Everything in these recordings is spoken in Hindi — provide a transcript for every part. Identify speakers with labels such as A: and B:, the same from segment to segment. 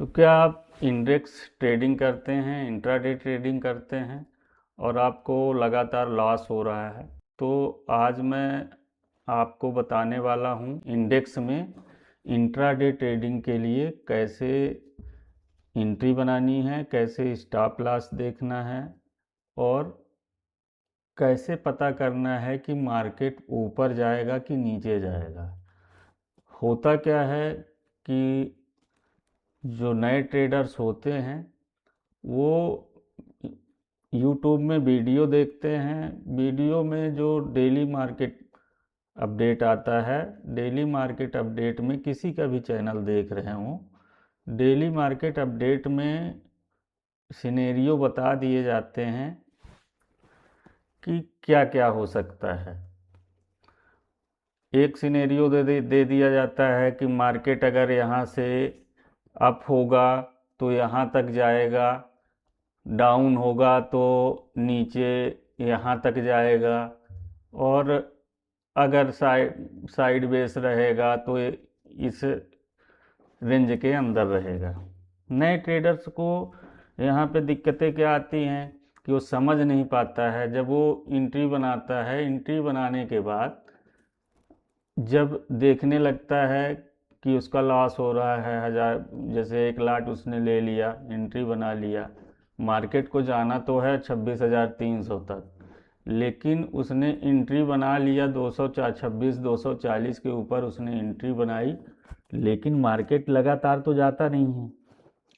A: तो क्या आप इंडेक्स ट्रेडिंग करते हैं, इंट्राडे ट्रेडिंग करते हैं और आपको लगातार लॉस हो रहा है? तो आज मैं आपको बताने वाला हूं इंडेक्स में इंट्राडे ट्रेडिंग के लिए कैसे एंट्री बनानी है, कैसे स्टॉप लॉस देखना है और कैसे पता करना है कि मार्केट ऊपर जाएगा कि नीचे जाएगा। होता क्या है कि जो नए ट्रेडर्स होते हैं वो यूट्यूब में वीडियो देखते हैं। वीडियो में जो डेली मार्केट अपडेट आता है, डेली मार्केट अपडेट में किसी का भी चैनल देख रहे हों, डेली मार्केट अपडेट में सिनेरियो बता दिए जाते हैं कि क्या क्या हो सकता है। एक सिनेरियो दे दिया जाता है कि मार्केट अगर यहाँ से अप होगा तो यहाँ तक जाएगा, डाउन होगा तो नीचे यहाँ तक जाएगा, और अगर साइड बेस रहेगा तो इस रेंज के अंदर रहेगा। नए ट्रेडर्स को यहाँ पे दिक्कतें क्या आती हैं कि वो समझ नहीं पाता है। जब वो एंट्री बनाता है, एंट्री बनाने के बाद जब देखने लगता है कि उसका लॉस हो रहा है, हज़ार जैसे 1 लाख उसने ले लिया, एंट्री बना लिया, मार्केट को जाना तो है 26,300 तक, लेकिन उसने एंट्री बना लिया 240 के ऊपर उसने एंट्री बनाई, लेकिन मार्केट लगातार तो जाता नहीं है,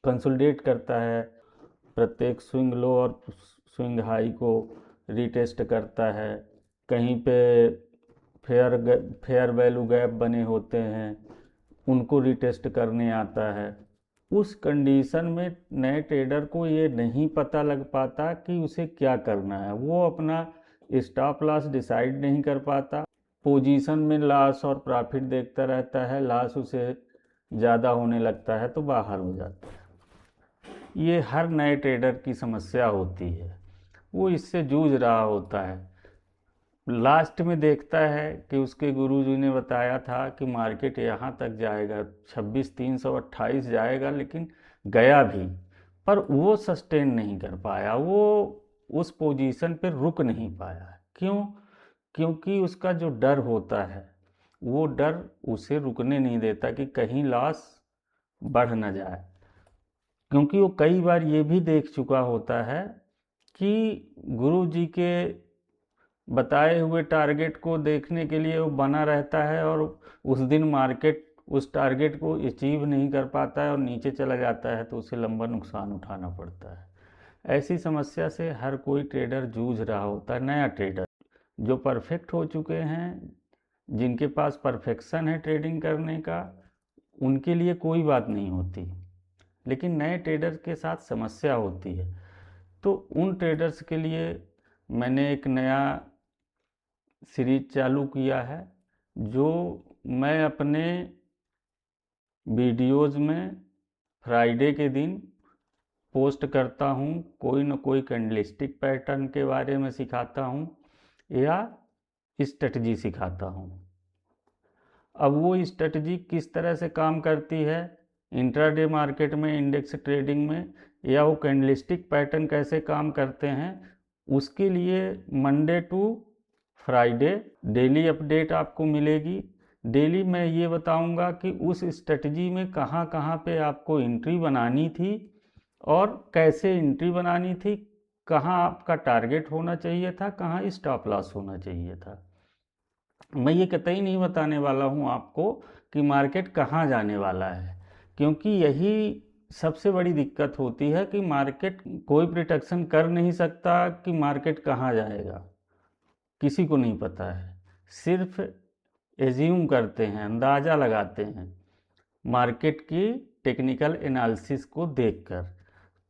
A: कंसोलिडेट करता है, प्रत्येक स्विंग लो और स्विंग हाई को रीटेस्ट करता है। कहीं पे फेयर वैल्यू गैप बने होते हैं, उनको रिटेस्ट करने आता है। उस कंडीशन में नए ट्रेडर को ये नहीं पता लग पाता कि उसे क्या करना है। वो अपना स्टॉप लॉस डिसाइड नहीं कर पाता, पोजीशन में लॉस और प्रॉफिट देखता रहता है, लॉस उसे ज़्यादा होने लगता है तो बाहर हो जाता है। ये हर नए ट्रेडर की समस्या होती है, वो इससे जूझ रहा होता है। लास्ट में देखता है कि उसके गुरुजी ने बताया था कि मार्केट यहाँ तक जाएगा, 26,328 जाएगा, लेकिन गया भी, पर वो सस्टेन नहीं कर पाया, वो उस पोजीशन पर रुक नहीं पाया। क्यों? क्योंकि उसका जो डर होता है, वो डर उसे रुकने नहीं देता कि कहीं लॉस बढ़ न जाए। क्योंकि वो कई बार ये भी देख चुका होता है कि गुरुजी के बताए हुए टारगेट को देखने के लिए वो बना रहता है और उस दिन मार्केट उस टारगेट को अचीव नहीं कर पाता है और नीचे चला जाता है, तो उसे लंबा नुकसान उठाना पड़ता है। ऐसी समस्या से हर कोई ट्रेडर जूझ रहा होता है। नया ट्रेडर जो परफेक्ट हो चुके हैं, जिनके पास परफेक्शन है ट्रेडिंग करने का, उनके लिए कोई बात नहीं होती, लेकिन नए ट्रेडर के साथ समस्या होती है। तो उन ट्रेडर्स के लिए मैंने एक नया सीरीज चालू किया है, जो मैं अपने वीडियोज़ में फ्राइडे के दिन पोस्ट करता हूँ। कोई न कोई कैंडलस्टिक पैटर्न के बारे में सिखाता हूँ या स्ट्रेटजी सिखाता हूँ। अब वो स्ट्रेटजी किस तरह से काम करती है इंट्राडे मार्केट में, इंडेक्स ट्रेडिंग में, या वो कैंडलस्टिक पैटर्न कैसे काम करते हैं, उसके लिए Monday to Friday daily update आपको मिलेगी। डेली मैं ये बताऊंगा कि उस स्ट्रेटजी में कहाँ कहाँ पे आपको एंट्री बनानी थी और कैसे एंट्री बनानी थी, कहाँ आपका टारगेट होना चाहिए था, कहाँ स्टॉप लॉस होना चाहिए था। मैं ये कतई नहीं बताने वाला हूँ आपको कि मार्केट कहाँ जाने वाला है, क्योंकि यही सबसे बड़ी दिक्कत होती है कि मार्केट कोई प्रिडिक्शन कर नहीं सकता कि मार्केट कहाँ जाएगा, किसी को नहीं पता है। सिर्फ एज्यूम करते हैं, अंदाज़ा लगाते हैं मार्केट की टेक्निकल एनालिसिस को देखकर।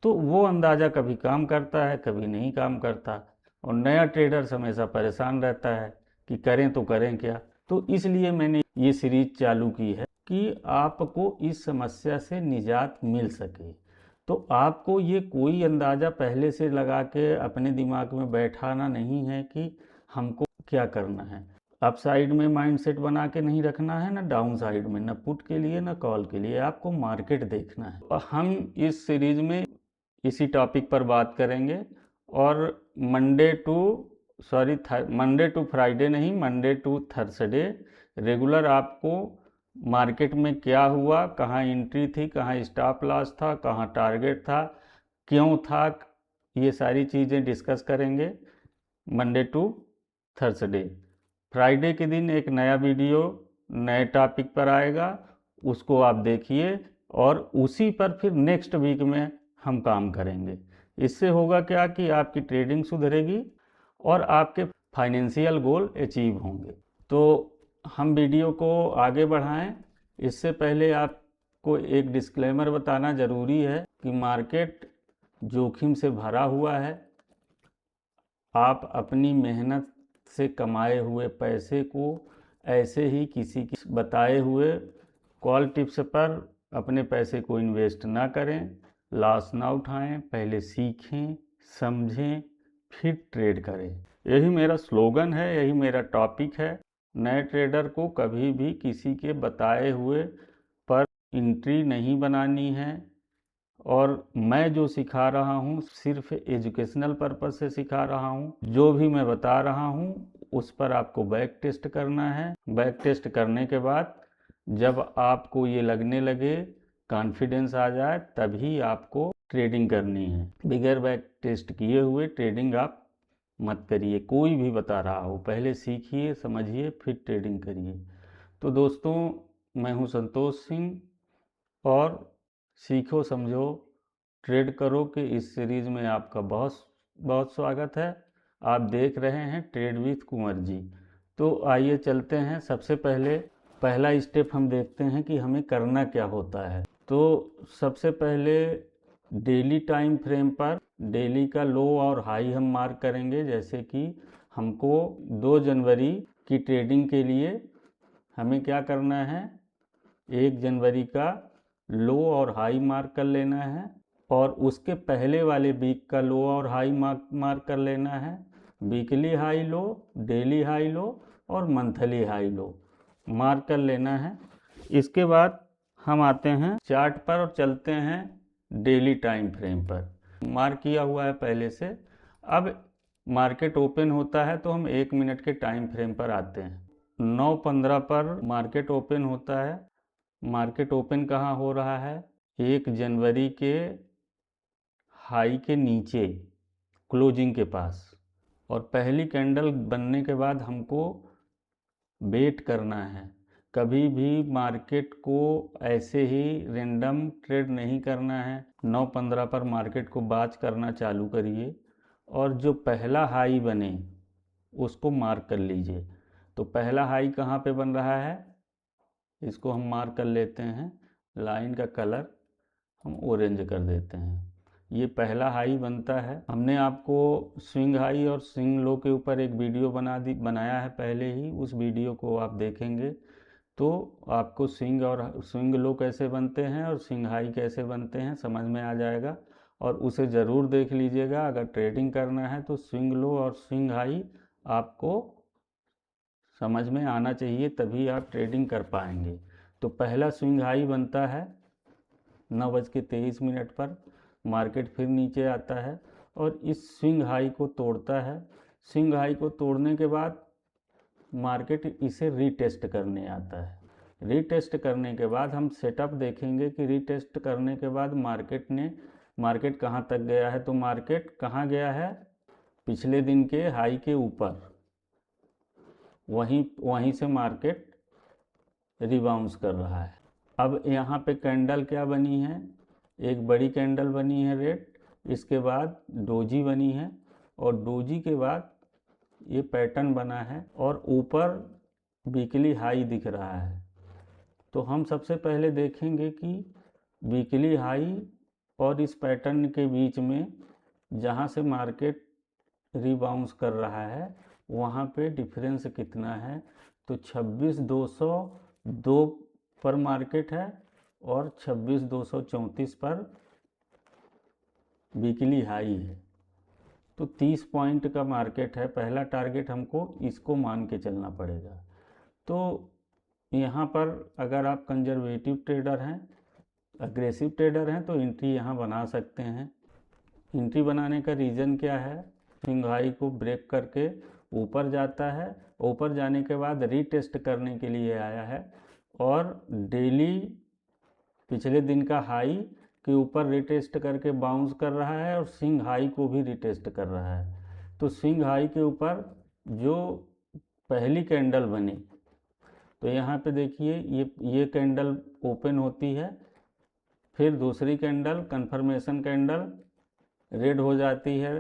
A: तो वो अंदाज़ा कभी काम करता है, कभी नहीं काम करता, और नया ट्रेडर हमेशा परेशान रहता है कि करें तो करें क्या। तो इसलिए मैंने ये सीरीज चालू की है कि आपको इस समस्या से निजात मिल सके। तो आपको ये कोई अंदाज़ा पहले से लगा के अपने दिमाग में बैठाना नहीं है कि हमको क्या करना है। अप साइड में माइंडसेट बना के नहीं रखना है, ना डाउन साइड में, ना पुट के लिए ना कॉल के लिए, आपको मार्केट देखना है। और हम इस सीरीज में इसी टॉपिक पर बात करेंगे। और मंडे टू फ्राइडे नहीं, मंडे टू थर्सडे रेगुलर आपको मार्केट में क्या हुआ, कहाँ एंट्री थी, कहाँ स्टॉप लॉस था, कहाँ टारगेट था, क्यों था, ये सारी चीज़ें डिस्कस करेंगे मंडे टू थर्सडे। फ्राइडे के दिन एक नया वीडियो नए टॉपिक पर आएगा, उसको आप देखिए और उसी पर फिर नेक्स्ट वीक में हम काम करेंगे। इससे होगा क्या कि आपकी ट्रेडिंग सुधरेगी और आपके फाइनेंशियल गोल अचीव होंगे। तो हम वीडियो को आगे बढ़ाएं, इससे पहले आपको एक डिस्क्लेमर बताना ज़रूरी है कि मार्केट जोखिम से भरा हुआ है। आप अपनी मेहनत से कमाए हुए पैसे को ऐसे ही किसी की बताए हुए कॉल टिप्स पर अपने पैसे को इन्वेस्ट ना करें, लॉस ना उठाएं, पहले सीखें, समझें, फिर ट्रेड करें। यही मेरा स्लोगन है, यही मेरा टॉपिक है। नए ट्रेडर को कभी भी किसी के बताए हुए पर एंट्री नहीं बनानी है। और मैं जो सिखा रहा हूँ सिर्फ एजुकेशनल पर्पज से सिखा रहा हूँ। जो भी मैं बता रहा हूँ उस पर आपको बैक टेस्ट करना है। बैक टेस्ट करने के बाद जब आपको ये लगने लगे, कॉन्फिडेंस आ जाए, तभी आपको ट्रेडिंग करनी है। बिगैर बैक टेस्ट किए हुए ट्रेडिंग आप मत करिए। कोई भी बता रहा हो, पहले सीखिए, समझिए, फिर ट्रेडिंग करिए। तो दोस्तों, मैं हूँ संतोष सिंह और सीखो समझो ट्रेड करो कि इस सीरीज़ में आपका बहुत बहुत स्वागत है। आप देख रहे हैं ट्रेड विथ कुंवर जी। तो आइए चलते हैं। सबसे पहले पहला स्टेप हम देखते हैं कि हमें करना क्या होता है। तो सबसे पहले डेली टाइम फ्रेम पर डेली का लो और हाई हम मार्क करेंगे। जैसे कि हमको 2 जनवरी की ट्रेडिंग के लिए हमें क्या करना है, 1 जनवरी का लो और हाई मार्क कर लेना है और उसके पहले वाले वीक का लो और हाई मार्क कर लेना है। Weekly high low, daily high low और मंथली हाई लो मार्क कर लेना है। इसके बाद हम आते हैं चार्ट पर और चलते हैं डेली टाइम फ्रेम पर। मार्क किया हुआ है पहले से। अब मार्केट ओपन होता है तो हम 1 मिनट के टाइम फ्रेम पर आते हैं। 9:15 पर मार्केट ओपन होता है। मार्केट ओपन कहाँ हो रहा है, 1 जनवरी के हाई के नीचे क्लोजिंग के पास। और पहली कैंडल बनने के बाद हमको वेट करना है। कभी भी मार्केट को ऐसे ही रेंडम ट्रेड नहीं करना है। 9:15 पर मार्केट को बाज करना चालू करिए और जो पहला हाई बने उसको मार्क कर लीजिए। तो पहला हाई कहाँ पे बन रहा है, इसको हम मार्क कर लेते हैं। लाइन का कलर हम ऑरेंज कर देते हैं। ये पहला हाई बनता है। हमने आपको स्विंग हाई और स्विंग लो के ऊपर एक वीडियो बनाया है पहले ही। उस वीडियो को आप देखेंगे तो आपको स्विंग लो कैसे बनते हैं और स्विंग हाई कैसे बनते हैं समझ में आ जाएगा। और उसे ज़रूर देख लीजिएगा। अगर ट्रेडिंग करना है तो स्विंग लो और स्विंग हाई आपको समझ में आना चाहिए, तभी आप ट्रेडिंग कर पाएंगे। तो पहला स्विंग हाई बनता है 9:23 पर। मार्केट फिर नीचे आता है और इस स्विंग हाई को तोड़ता है। स्विंग हाई को तोड़ने के बाद मार्केट इसे रीटेस्ट करने आता है। रीटेस्ट करने के बाद हम सेटअप देखेंगे कि रीटेस्ट करने के बाद मार्केट कहाँ तक गया है। तो मार्केट कहाँ गया है, पिछले दिन के हाई के ऊपर। वहीं से मार्केट रिबाउंस कर रहा है। अब यहाँ पे कैंडल क्या बनी है, एक बड़ी कैंडल बनी है रेड। इसके बाद डोजी बनी है और डोजी के बाद ये पैटर्न बना है और ऊपर वीकली हाई दिख रहा है। तो हम सबसे पहले देखेंगे कि वीकली हाई और इस पैटर्न के बीच में जहाँ से मार्केट रिबाउंस कर रहा है वहाँ पे डिफरेंस कितना है। तो 26,202 पर मार्केट है और 26,234 पर वीकली हाई है। तो 30 पॉइंट का मार्केट है, पहला टारगेट हमको इसको मान के चलना पड़ेगा। तो यहाँ पर अगर आप कंजर्वेटिव ट्रेडर हैं, अग्रेसिव ट्रेडर हैं, तो एंट्री यहाँ बना सकते हैं। एंट्री बनाने का रीज़न क्या है, स्विंग हाई को ब्रेक करके ऊपर जाता है, ऊपर जाने के बाद रीटेस्ट करने के लिए आया है और डेली पिछले दिन का हाई के ऊपर रीटेस्ट करके बाउंस कर रहा है और स्विंग हाई को भी रीटेस्ट कर रहा है। तो स्विंग हाई के ऊपर जो पहली कैंडल बनी, तो यहाँ पे देखिए ये कैंडल ओपन होती है, फिर दूसरी कैंडल कंफर्मेशन कैंडल रेड हो जाती है,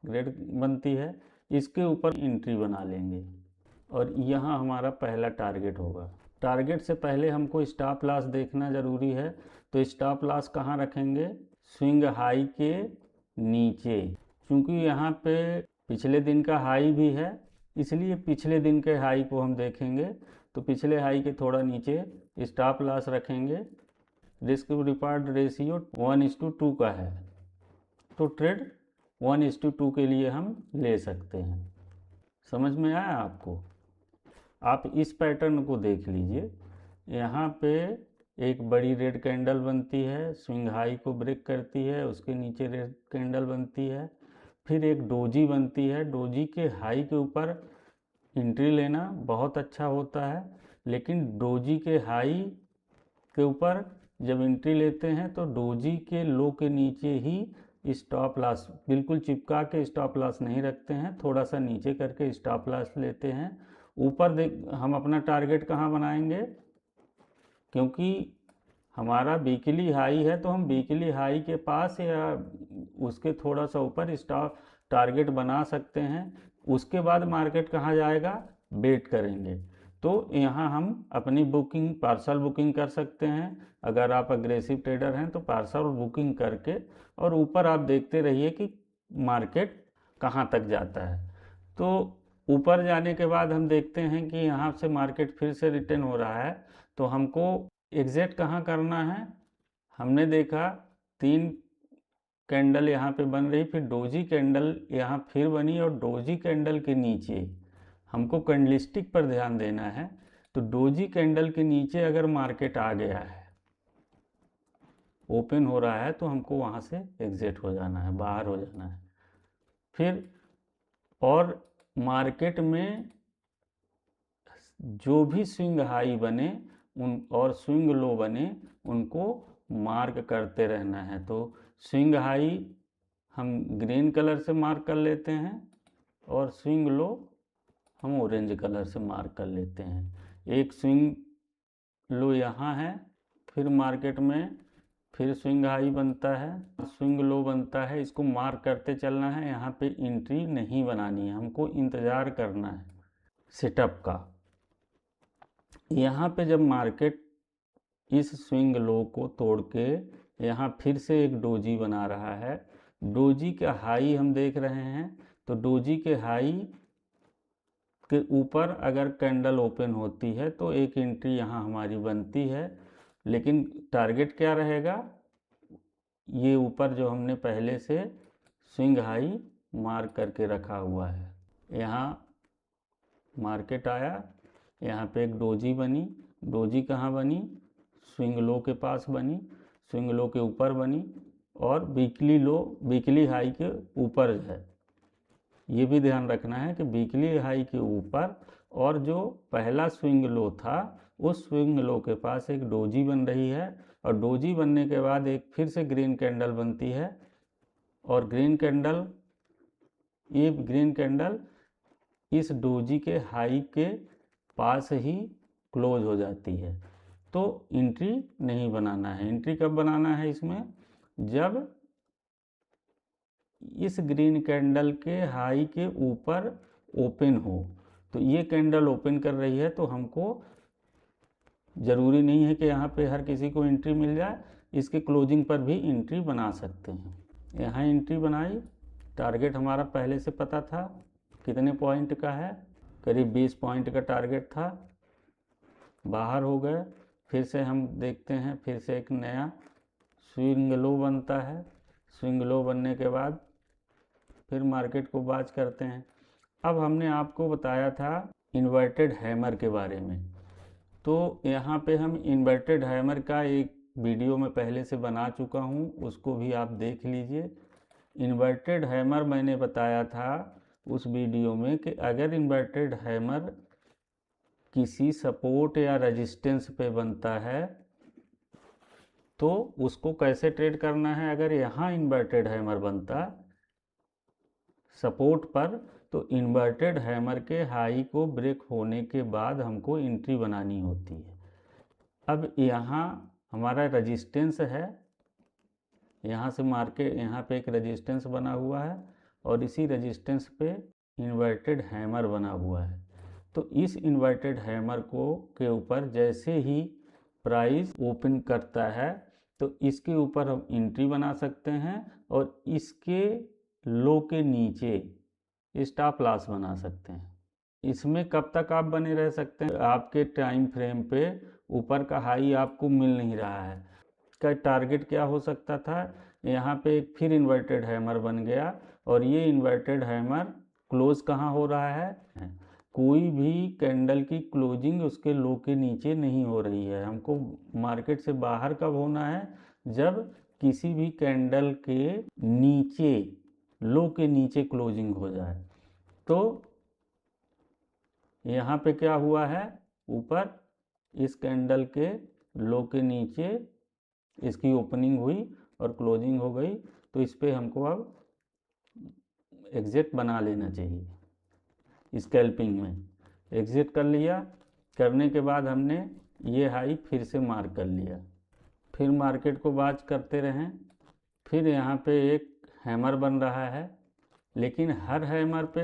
A: रेड बनती है, इसके ऊपर एंट्री बना लेंगे और यहाँ हमारा पहला टारगेट होगा। टारगेट से पहले हमको स्टॉप लॉस देखना ज़रूरी है, तो स्टॉप लॉस कहाँ रखेंगे, स्विंग हाई के नीचे, क्योंकि यहाँ पे पिछले दिन का हाई भी है, इसलिए पिछले दिन के हाई को हम देखेंगे। तो पिछले हाई के थोड़ा नीचे स्टॉप लॉस रखेंगे। रिस्क रिवार्ड रेशियो 1:2 का है, तो ट्रेड 1:2 के लिए हम ले सकते हैं। समझ में आया आपको? आप इस पैटर्न को देख लीजिए, यहाँ पे एक बड़ी रेड कैंडल बनती है, स्विंग हाई को ब्रेक करती है, उसके नीचे रेड कैंडल बनती है, फिर एक डोजी बनती है। डोजी के हाई के ऊपर एंट्री लेना बहुत अच्छा होता है, लेकिन डोजी के हाई के ऊपर जब एंट्री लेते हैं तो डोजी के लो के नीचे ही स्टॉप लॉस, बिल्कुल चिपका के स्टॉप लॉस नहीं रखते हैं, थोड़ा सा नीचे करके स्टॉप लॉस लेते हैं। ऊपर हम अपना टारगेट कहाँ बनाएंगे, क्योंकि हमारा वीकली हाई है तो हम वीकली हाई के पास या उसके थोड़ा सा ऊपर स्टॉप टारगेट बना सकते हैं। उसके बाद मार्केट कहाँ जाएगा, वेट करेंगे। तो यहाँ हम अपनी बुकिंग, पार्सल बुकिंग कर सकते हैं। अगर आप अग्रेसिव ट्रेडर हैं तो पार्सल बुकिंग करके और ऊपर आप देखते रहिए कि मार्केट कहाँ तक जाता है। तो ऊपर जाने के बाद हम देखते हैं कि यहाँ से मार्केट फिर से रिटर्न हो रहा है, तो हमको एग्ज़िट कहाँ करना है। हमने देखा 3 कैंडल यहाँ पे बन रही, फिर डोजी कैंडल यहाँ फिर बनी और डोजी कैंडल के नीचे हमको कैंडलस्टिक पर ध्यान देना है। तो डोजी कैंडल के नीचे अगर मार्केट आ गया है, ओपन हो रहा है, तो हमको वहाँ से एग्ज़िट हो जाना है, बाहर हो जाना है। फिर और मार्केट में जो भी स्विंग हाई बने उन और स्विंग लो बने, उनको मार्क करते रहना है। तो स्विंग हाई हम ग्रीन कलर से मार्क कर लेते हैं और स्विंग लो हम ऑरेंज कलर से मार्क कर लेते हैं। एक स्विंग लो यहाँ है, फिर मार्केट में फिर स्विंग हाई बनता है, स्विंग लो बनता है, इसको मार्क करते चलना है। यहाँ पे एंट्री नहीं बनानी है, हमको इंतज़ार करना है सेटअप का। यहाँ पे जब मार्केट इस स्विंग लो को तोड़ के यहाँ फिर से एक डोजी बना रहा है, डोजी का हाई हम देख रहे हैं, तो डोजी के हाई के ऊपर अगर कैंडल ओपन होती है तो एक एंट्री यहाँ हमारी बनती है। लेकिन टारगेट क्या रहेगा, ये ऊपर जो हमने पहले से स्विंग हाई मार्क करके रखा हुआ है। यहाँ मार्केट आया, यहाँ पे एक डोजी बनी, डोजी कहाँ बनी, स्विंग लो के पास बनी, स्विंग लो के ऊपर बनी और वीकली लो वीकली हाई के ऊपर है। ये भी ध्यान रखना है कि वीकली हाई के ऊपर और जो पहला स्विंग लो था उस स्विंग लो के पास एक डोजी बन रही है और डोजी बनने के बाद एक फिर से ग्रीन कैंडल बनती है और ग्रीन कैंडल, ये ग्रीन कैंडल इस डोजी के हाई के पास ही क्लोज हो जाती है। तो एंट्री नहीं बनाना है। एंट्री कब बनाना है इसमें, जब इस ग्रीन कैंडल के हाई के ऊपर ओपन हो। तो ये कैंडल ओपन कर रही है तो हमको ज़रूरी नहीं है कि यहाँ पे हर किसी को एंट्री मिल जाए, इसके क्लोजिंग पर भी एंट्री बना सकते हैं। यहाँ एंट्री बनाई, टारगेट हमारा पहले से पता था कितने पॉइंट का है, करीब 20 पॉइंट का टारगेट था, बाहर हो गए। फिर से हम देखते हैं, फिर से एक नया स्विंग लो बनता है, स्विंग लो बनने के बाद फिर मार्केट को वॉच करते हैं। अब हमने आपको बताया था इन्वर्टेड हैमर के बारे में, तो यहाँ पे हम इन्वर्टेड हैमर का एक वीडियो में पहले से बना चुका हूँ, उसको भी आप देख लीजिए। इन्वर्टेड हैमर मैंने बताया था उस वीडियो में कि अगर इन्वर्टेड हैमर किसी सपोर्ट या रेजिस्टेंस पे बनता है तो उसको कैसे ट्रेड करना है। अगर यहाँ इन्वर्टेड हैमर बनता सपोर्ट पर तो इन्वर्टेड हैमर के हाई को ब्रेक होने के बाद हमको एंट्री बनानी होती है। अब यहाँ हमारा रेजिस्टेंस है, यहाँ से मार्केट, यहाँ पे एक रेजिस्टेंस बना हुआ है और इसी रेजिस्टेंस पे इन्वर्टेड हैमर बना हुआ है। तो इस इन्वर्टेड हैमर को के ऊपर जैसे ही प्राइस ओपन करता है तो इसके ऊपर हम एंट्री बना सकते हैं और इसके लो के नीचे स्टॉप लॉस बना सकते हैं। इसमें कब तक आप बने रह सकते हैं, आपके टाइम फ्रेम पे ऊपर का हाई आपको मिल नहीं रहा है। का टारगेट क्या हो सकता था, यहाँ पे एक फिर इन्वर्टेड हैमर बन गया और ये इन्वर्टेड हैमर क्लोज कहाँ हो रहा है, कोई भी कैंडल की क्लोजिंग उसके लो के नीचे नहीं हो रही है। हमको मार्केट से बाहर कब होना है, जब किसी भी कैंडल के नीचे, लो के नीचे क्लोजिंग हो जाए। तो यहाँ पे क्या हुआ है, ऊपर इस कैंडल के लो के नीचे इसकी ओपनिंग हुई और क्लोजिंग हो गई, तो इस पे हमको अब एग्जिट बना लेना चाहिए। स्कैल्पिंग में एग्जिट कर लिया, करने के बाद हमने ये हाई फिर से मार्क कर लिया, फिर मार्केट को वॉच करते रहें। फिर यहाँ पे एक हैमर बन रहा है, लेकिन हर हैमर पे,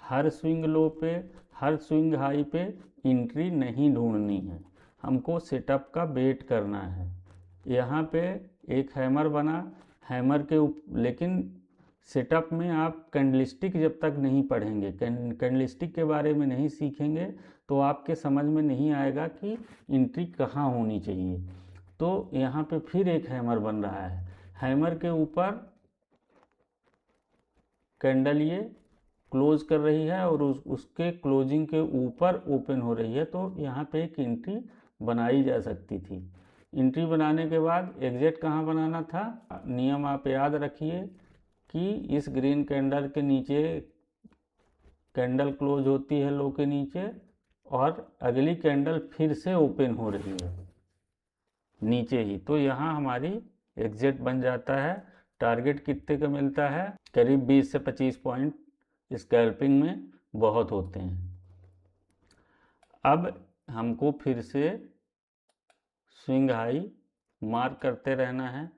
A: हर स्विंग लो पे, हर स्विंग हाई पे एंट्री नहीं ढूंढनी है, हमको सेटअप का वेट करना है। यहाँ पे एक हैमर बना, हैमर के लेकिन सेटअप में आप कैंडलस्टिक जब तक नहीं पढ़ेंगे, कैंडलस्टिक के बारे में नहीं सीखेंगे तो आपके समझ में नहीं आएगा कि एंट्री कहाँ होनी चाहिए। तो यहाँ पे फिर एक हैमर बन रहा है, हैमर के ऊपर कैंडल ये क्लोज कर रही है और उसके क्लोजिंग के ऊपर ओपन हो रही है, तो यहाँ पे एक एंट्री बनाई जा सकती थी। एंट्री बनाने के बाद एग्जिट कहाँ बनाना था, नियम आप याद रखिए कि इस ग्रीन कैंडल के नीचे कैंडल क्लोज होती है लो के नीचे और अगली कैंडल फिर से ओपन हो रही है नीचे ही, तो यहाँ हमारी एग्जिट बन जाता है। टारगेट कितने का मिलता है, करीब 20 से 25 पॉइंट स्कैल्पिंग में बहुत होते हैं। अब हमको फिर से स्विंग हाई मार्क करते रहना है।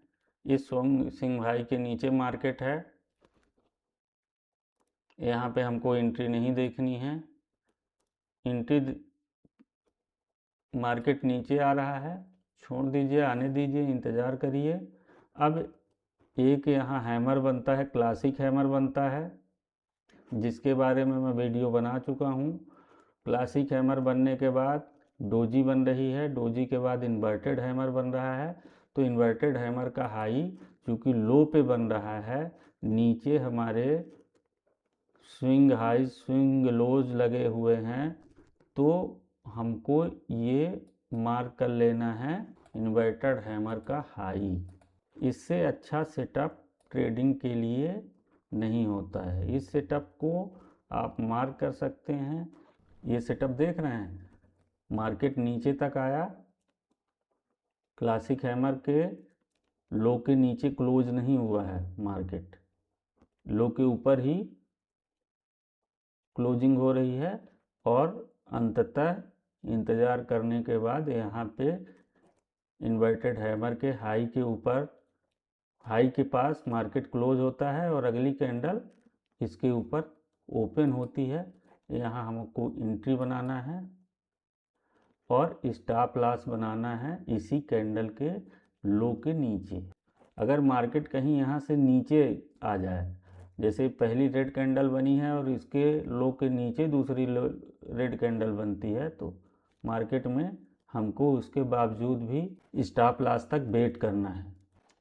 A: इस स्विंग हाई के नीचे मार्केट है, यहाँ पे हमको एंट्री नहीं देखनी है। एंट्री, मार्केट नीचे आ रहा है, छोड़ दीजिए, आने दीजिए, इंतज़ार करिए। अब एक यहाँ हैमर बनता है, क्लासिक हैमर बनता है, जिसके बारे में मैं वीडियो बना चुका हूँ। क्लासिक हैमर बनने के बाद डोजी बन रही है, डोजी के बाद इन्वर्टेड हैमर बन रहा है। तो इन्वर्टेड हैमर का हाई चूँकि लो पे बन रहा है, नीचे हमारे स्विंग हाई स्विंग लोज लगे हुए हैं, तो हमको ये मार्क कर लेना है इन्वर्टेड हैमर का हाई। इससे अच्छा सेटअप ट्रेडिंग के लिए नहीं होता है। इस सेटअप को आप मार्क कर सकते हैं। ये सेटअप देख रहे हैं, मार्केट नीचे तक आया, क्लासिक हैमर के लो के नीचे क्लोज नहीं हुआ है, मार्केट लो के ऊपर ही क्लोजिंग हो रही है और अंततः इंतज़ार करने के बाद यहाँ पे इन्वर्टेड हैमर के हाई के ऊपर, हाई के पास मार्केट क्लोज होता है और अगली कैंडल इसके ऊपर ओपन होती है। यहाँ हमको एंट्री बनाना है और स्टॉप लॉस बनाना है इसी कैंडल के लो के नीचे। अगर मार्केट कहीं यहाँ से नीचे आ जाए, जैसे पहली रेड कैंडल बनी है और इसके लो के नीचे दूसरी रेड कैंडल बनती है, तो मार्केट में हमको उसके बावजूद भी स्टॉप लॉस तक वेट करना है।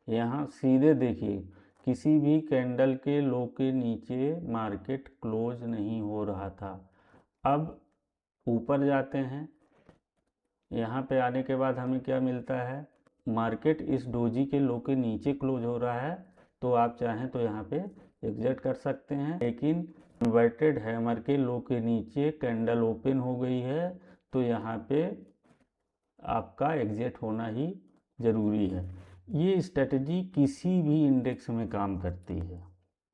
A: यहाँ सीधे देखिए, किसी भी कैंडल के लो के नीचे मार्केट क्लोज नहीं हो रहा था। अब ऊपर जाते हैं, यहाँ पे आने के बाद हमें क्या मिलता है, मार्केट इस डोजी के लो के नीचे क्लोज हो रहा है, तो आप चाहें तो यहाँ पे एग्जिट कर सकते हैं। लेकिन इन्वर्टेड हैमर के लो के नीचे कैंडल ओपन हो गई है, तो यहाँ पे आपका एग्जिट होना ही ज़रूरी है। ये स्ट्रेटजी किसी भी इंडेक्स में काम करती है।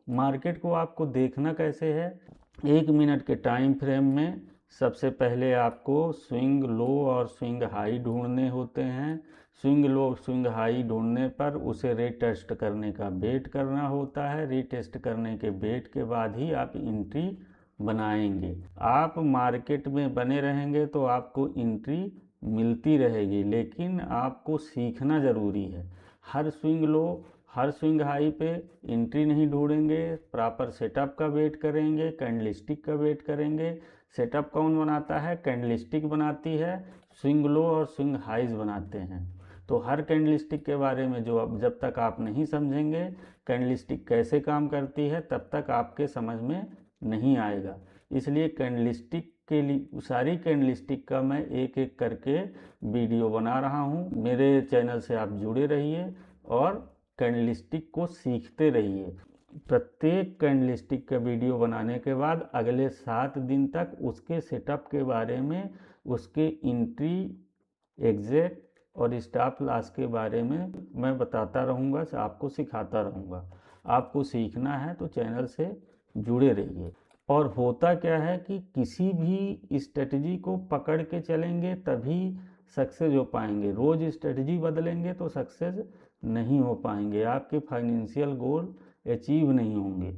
A: मार्केट को आपको देखना कैसे है, 1 मिनट के टाइम फ्रेम में सबसे पहले आपको स्विंग लो और स्विंग हाई ढूंढने होते हैं। स्विंग लो स्विंग हाई ढूंढने पर उसे रीटेस्ट करने का वेट करना होता है। रीटेस्ट करने के वेट के बाद ही आप एंट्री बनाएंगे। आप मार्केट में बने रहेंगे तो आपको एंट्री मिलती रहेगी, लेकिन आपको सीखना ज़रूरी है। हर स्विंग लो हर स्विंग हाई पे एंट्री नहीं ढूंढेंगे, प्रॉपर सेटअप का वेट करेंगे, कैंडलस्टिक का वेट करेंगे। सेटअप कौन बनाता है, कैंडलस्टिक बनाती है। स्विंग लो और स्विंग हाइज बनाते हैं। तो हर कैंडलस्टिक के बारे में जब तक आप नहीं समझेंगे कैंडलस्टिक कैसे काम करती है, तब तक आपके समझ में नहीं आएगा। इसलिए कैंडलस्टिक के लिए सारी कैंडलस्टिक का मैं एक एक करके वीडियो बना रहा हूँ। मेरे चैनल से आप जुड़े रहिए और कैंडलस्टिक को सीखते रहिए। प्रत्येक कैंडलस्टिक का वीडियो बनाने के बाद अगले 7 दिन तक उसके सेटअप के बारे में, उसके एंट्री, एग्जिट और स्टॉप लॉस के बारे में मैं बताता रहूँगा, आपको सिखाता रहूँगा। आपको सीखना है तो चैनल से जुड़े रहिए। और होता क्या है कि किसी भी स्ट्रेटजी को पकड़ के चलेंगे तभी सक्सेस हो पाएंगे। रोज़ स्ट्रेटजी बदलेंगे तो सक्सेस नहीं हो पाएंगे, आपके फाइनेंशियल गोल अचीव नहीं होंगे।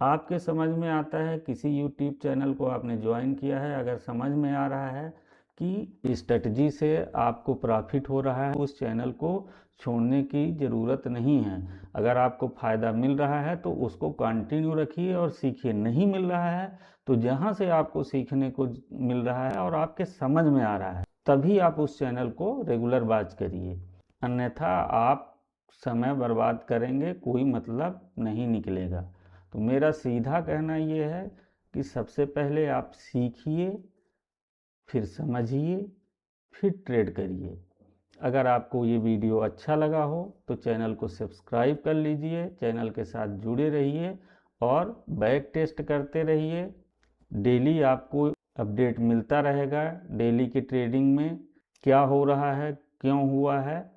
A: आपके समझ में आता है, किसी यूट्यूब चैनल को आपने ज्वाइन किया है, अगर समझ में आ रहा है कि स्ट्रेटजी से आपको प्रॉफिट हो रहा है, उस चैनल को छोड़ने की ज़रूरत नहीं है। अगर आपको फ़ायदा मिल रहा है तो उसको कंटिन्यू रखिए और सीखिए। नहीं मिल रहा है तो जहाँ से आपको सीखने को मिल रहा है और आपके समझ में आ रहा है, तभी आप उस चैनल को रेगुलर वॉच करिए। अन्यथा आप समय बर्बाद करेंगे, कोई मतलब नहीं निकलेगा। तो मेरा सीधा कहना ये है कि सबसे पहले आप सीखिए, फिर समझिए, फिर ट्रेड करिए। अगर आपको ये वीडियो अच्छा लगा हो तो चैनल को सब्सक्राइब कर लीजिए, चैनल के साथ जुड़े रहिए और बैक टेस्ट करते रहिए। डेली आपको अपडेट मिलता रहेगा, डेली की ट्रेडिंग में क्या हो रहा है, क्यों हुआ है,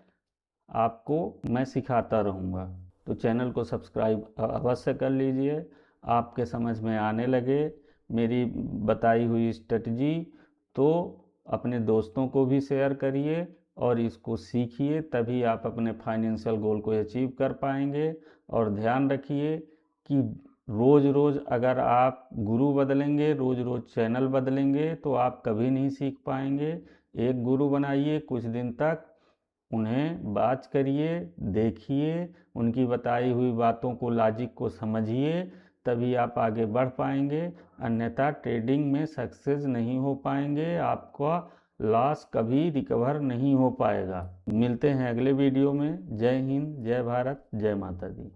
A: आपको मैं सिखाता रहूँगा। तो चैनल को सब्सक्राइब अवश्य कर लीजिए। आपके समझ में आने लगे मेरी बताई हुई स्ट्रेटजी तो अपने दोस्तों को भी शेयर करिए और इसको सीखिए, तभी आप अपने फाइनेंशियल गोल को अचीव कर पाएंगे। और ध्यान रखिए कि रोज़ रोज़ अगर आप गुरु बदलेंगे, रोज़ रोज़ चैनल बदलेंगे तो आप कभी नहीं सीख पाएंगे। एक गुरु बनाइए, कुछ दिन तक उन्हें वॉच करिए, देखिए, उनकी बताई हुई बातों को, लॉजिक को समझिए, तभी आप आगे बढ़ पाएंगे। अन्यथा ट्रेडिंग में सक्सेस नहीं हो पाएंगे, आपका लॉस कभी रिकवर नहीं हो पाएगा। मिलते हैं अगले वीडियो में। जय हिंद, जय भारत, जय माता दी।